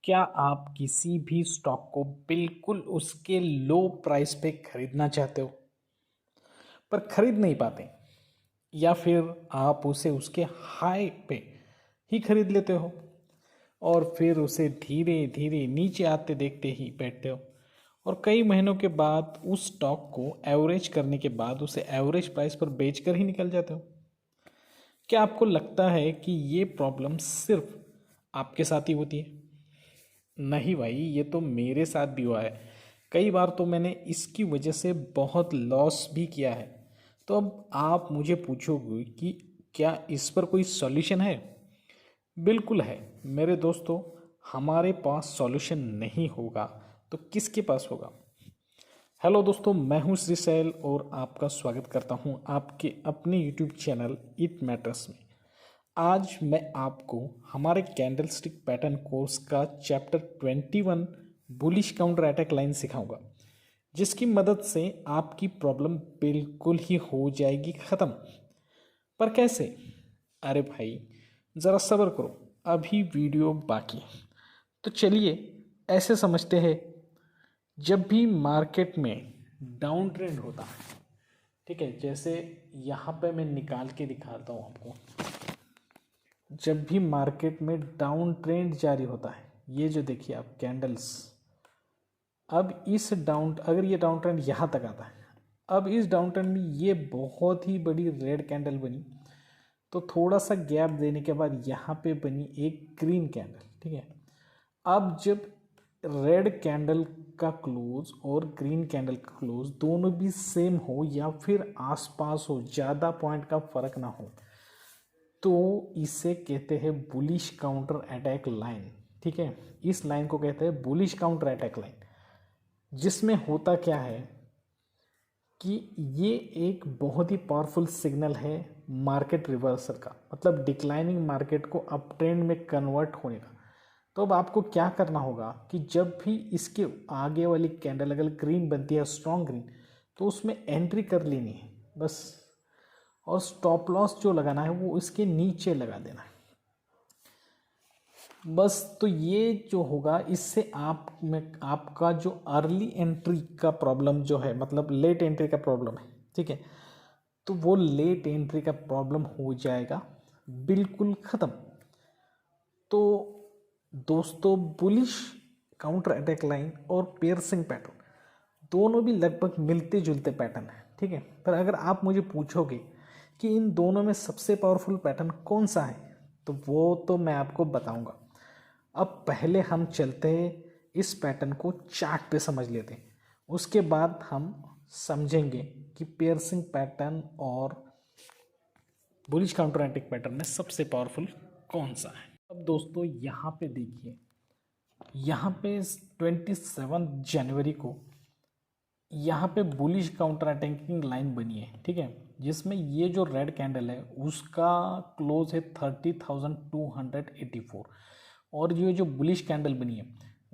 क्या आप किसी भी स्टॉक को बिल्कुल उसके लो प्राइस पे खरीदना चाहते हो पर खरीद नहीं पाते, या फिर आप उसे उसके हाई पे ही खरीद लेते हो और फिर उसे धीरे धीरे नीचे आते देखते ही बैठते हो और कई महीनों के बाद उस स्टॉक को एवरेज करने के बाद उसे एवरेज प्राइस पर बेचकर ही निकल जाते हो? क्या आपको लगता है कि ये प्रॉब्लम सिर्फ आपके साथ ही होती है? नहीं भाई, ये तो मेरे साथ भी हुआ है। कई बार तो मैंने इसकी वजह से बहुत लॉस भी किया है। तो अब आप मुझे पूछोगे कि क्या इस पर कोई सॉल्यूशन है? बिल्कुल है मेरे दोस्तों। हमारे पास सॉल्यूशन नहीं होगा तो किसके पास होगा? हेलो दोस्तों, मैं हूं श्री सैल और आपका स्वागत करता हूं आपके अपने यूट्यूब चैनल इट मैटर्स में। आज मैं आपको हमारे कैंडलस्टिक पैटर्न कोर्स का chapter 21 bullish counter attack line सिखाऊंगा, जिसकी मदद से आपकी प्रॉब्लम बिल्कुल ही हो जाएगी ख़त्म। पर कैसे? अरे भाई, ज़रा सब्र करो, अभी वीडियो बाकी है। तो चलिए ऐसे समझते हैं। जब भी मार्केट में डाउन ट्रेंड होता है, ठीक है, जैसे यहाँ पे मैं निकाल के दिखाता हूँ आपको। जब भी मार्केट में डाउन ट्रेंड जारी होता है, ये जो देखिए आप कैंडल्स, अब इस डाउन अगर ये डाउन ट्रेंड यहाँ तक आता है, अब इस डाउन ट्रेंड में ये बहुत ही बड़ी रेड कैंडल बनी, तो थोड़ा सा गैप देने के बाद यहाँ पे बनी एक ग्रीन कैंडल, ठीक है। अब जब रेड कैंडल का क्लोज और ग्रीन कैंडल का क्लोज दोनों भी सेम हो या फिर आसपास हो, ज़्यादा पॉइंट का फर्क ना हो, तो इसे कहते हैं बुलिश काउंटर अटैक लाइन, ठीक है। इस लाइन को कहते हैं बुलिश काउंटर अटैक लाइन, जिसमें होता क्या है कि ये एक बहुत ही पावरफुल सिग्नल है मार्केट रिवर्सल का, मतलब डिक्लाइनिंग मार्केट को अप ट्रेंड में कन्वर्ट होने का। तो अब आपको क्या करना होगा कि जब भी इसके आगे वाली कैंडल अगर ग्रीन बनती है, स्ट्रॉन्ग ग्रीन, तो उसमें एंट्री कर लेनी है बस, और स्टॉप लॉस जो लगाना है वो इसके नीचे लगा देना है बस। तो ये जो होगा, इससे आप में आपका जो अर्ली एंट्री का प्रॉब्लम जो है, मतलब लेट एंट्री का प्रॉब्लम है, ठीक है, तो वो लेट एंट्री का प्रॉब्लम हो जाएगा बिल्कुल ख़त्म। तो दोस्तों, बुलिश काउंटर अटैक लाइन और पियर्सिंग पैटर्न दोनों भी लगभग मिलते जुलते पैटर्न है, ठीक है। पर अगर आप मुझे पूछोगे कि इन दोनों में सबसे पावरफुल पैटर्न कौन सा है, तो वो तो मैं आपको बताऊंगा। अब पहले हम चलते हैं इस पैटर्न को चार्ट पे समझ लेते हैं, उसके बाद हम समझेंगे कि पियर्सिंग पैटर्न और बुलिश काउंटर अटैक पैटर्न में सबसे पावरफुल कौन सा है। अब दोस्तों यहाँ पे देखिए, यहाँ पे 27 जनवरी को यहाँ पे बुलिश काउंटर अटैकिंग लाइन बनी है, ठीक है, जिसमें ये जो रेड कैंडल है उसका क्लोज है 30,284, और ये जो बुलिश कैंडल बनी है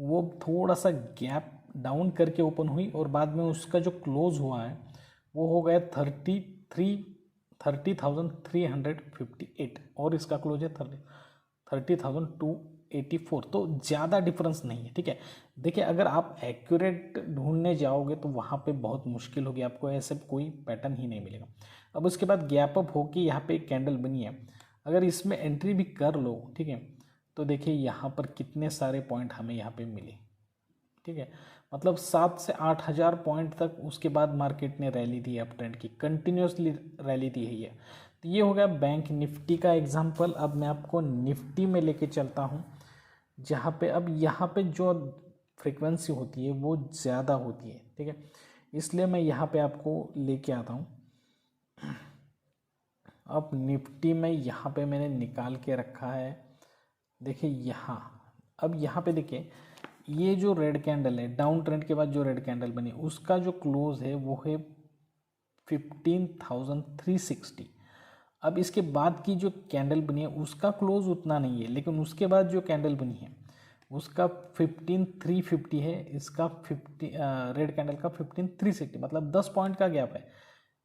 वो थोड़ा सा गैप डाउन करके ओपन हुई और बाद में उसका जो क्लोज हुआ है वो हो गया 30,358, और इसका क्लोज है 30,284। तो ज़्यादा डिफरेंस नहीं है, ठीक है। देखिए, अगर आप एक्यूरेट ढूंढने जाओगे तो वहाँ पे बहुत मुश्किल होगी, आपको ऐसे कोई पैटर्न ही नहीं मिलेगा। अब उसके बाद गैप अप होके यहाँ पे एक कैंडल बनी है, अगर इसमें एंट्री भी कर लो, ठीक है, तो देखिए यहाँ पर कितने सारे पॉइंट हमें यहाँ पे मिले, ठीक है, मतलब 7 से 8 हज़ार पॉइंट तक उसके बाद मार्केट ने रैली दी, अप ट्रेंड की कंटिन्यूसली रैली दी है ये। तो ये हो गया बैंक निफ्टी का एग्जांपल। अब मैं आपको निफ्टी में लेके चलता हूँ, जहाँ पे अब यहाँ पे जो फ्रीक्वेंसी होती है वो ज़्यादा होती है, ठीक है, इसलिए मैं यहाँ पे आपको लेके आता हूँ। अब निफ्टी में यहाँ पे मैंने निकाल के रखा है, देखिए यहाँ। अब यहाँ पे देखिए, ये जो रेड कैंडल है, डाउन ट्रेंड के बाद जो रेड कैंडल बनी, उसका जो क्लोज है वो है 15,360। अब इसके बाद की जो कैंडल बनी है उसका क्लोज उतना नहीं है, लेकिन उसके बाद जो कैंडल बनी है उसका 15,350 है, इसका 50 रेड कैंडल का 15,360, मतलब 10 पॉइंट का गैप है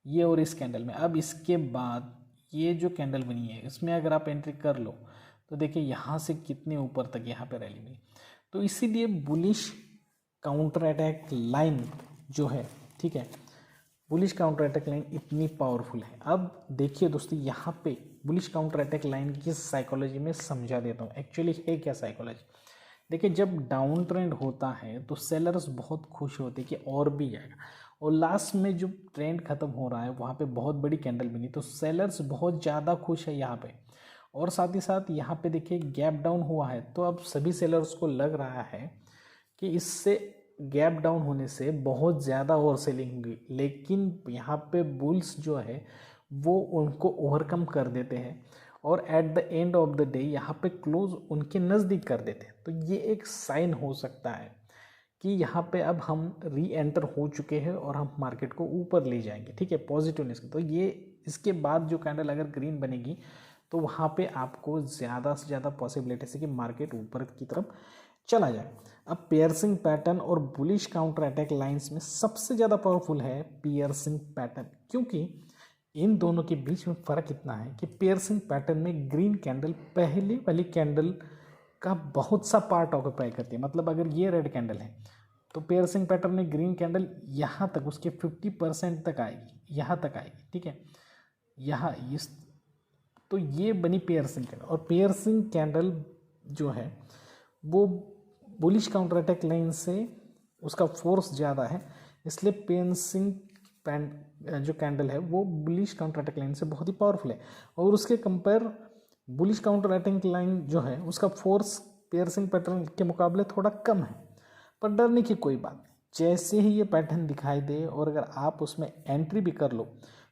ये और इस कैंडल में। अब इसके बाद ये जो कैंडल बनी है इसमें अगर आप एंट्री कर लो तो देखिए यहाँ से कितने ऊपर तक यहाँ पे रैली बनी, तो इसीलिए बुलिश काउंटर अटैक लाइन जो है, ठीक है, बुलिश काउंटर अटैक लाइन इतनी पावरफुल है। अब देखिए दोस्तों, यहाँ पे बुलिश काउंटर अटैक लाइन की साइकोलॉजी में समझा देता हूँ एक्चुअली है क्या साइकोलॉजी। देखिए, जब डाउन ट्रेंड होता है तो सेलर्स बहुत खुश होते हैं कि और भी जाएगा, और लास्ट में जो ट्रेंड खत्म हो रहा है वहाँ पे बहुत बड़ी कैंडल बनी, तो सेलर्स बहुत ज़्यादा खुश है यहाँ पे। और साथ ही साथ यहाँ पे देखिए गैप डाउन हुआ है, तो अब सभी सेलर्स को लग रहा है कि इससे गैप डाउन होने से बहुत ज़्यादा ओवर सेलिंग होगी, लेकिन यहाँ पे बुल्स जो है वो उनको ओवरकम कर देते हैं और at the end of the day यहाँ पे क्लोज उनके नज़दीक कर देते हैं। तो ये एक साइन हो सकता है कि यहाँ पे अब हम री एंटर हो चुके हैं और हम मार्केट को ऊपर ले जाएंगे, ठीक है, पॉजिटिवनेस। तो ये इसके बाद जो कैंडल अगर ग्रीन बनेगी तो वहाँ पे आपको ज़्यादा से ज़्यादा पॉसिबिलिटी है कि मार्केट ऊपर की तरफ चला जाए। अब पियर्सिंग पैटर्न और बुलिश काउंटर अटैक लाइंस में सबसे ज़्यादा पावरफुल है पियर्सिंग पैटर्न, क्योंकि इन दोनों के बीच में फ़र्क इतना है कि पियर्सिंग पैटर्न में ग्रीन कैंडल पहले वाली कैंडल का बहुत सा पार्ट ऑक्यूपाई करती है। मतलब अगर ये रेड कैंडल है तो पियर्सिंग पैटर्न में ग्रीन कैंडल यहाँ तक उसके 50% तक आएगी, यहाँ तक आएगी, ठीक है, यहाँ इस, तो ये बनी पियर्सिंग कैंडल। और पियर्सिंग कैंडल जो है वो बुलिश काउंटर अटैक लाइन से उसका फोर्स ज़्यादा है, इसलिए पियर्सिंग जो कैंडल है वो बुलिश काउंटर अटैक लाइन से बहुत ही पावरफुल है। और उसके compare bullish counter attack line जो है उसका फोर्स पियर्सिंग पैटर्न के मुकाबले थोड़ा कम है। पर डरने की कोई बात नहीं, जैसे ही ये पैटर्न दिखाई दे और अगर आप उसमें एंट्री भी कर लो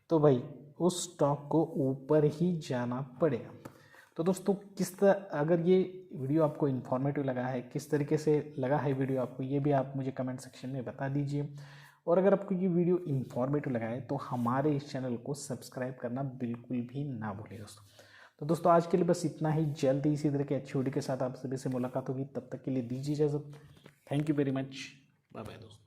तो भाई उस स्टॉक को ऊपर ही जाना पड़ेगा। तो दोस्तों, किस तरह अगर ये वीडियो आपको इन्फॉर्मेटिव लगा है, किस तरीके से लगा है वीडियो आपको, ये भी आप मुझे कमेंट सेक्शन में बता दीजिए। और अगर आपको ये वीडियो इन्फॉर्मेटिव लगा है तो हमारे इस चैनल को सब्सक्राइब करना बिल्कुल भी ना भूलिए दोस्तों। तो दोस्तों, आज के लिए बस इतना ही। जल्दी इसी तरह की अच्छी वीडियो के साथ आप सभी से मुलाकात होगी, तब तक के लिए दीजिए इजाज़त। Thank you very much, bye bye दोस्तों।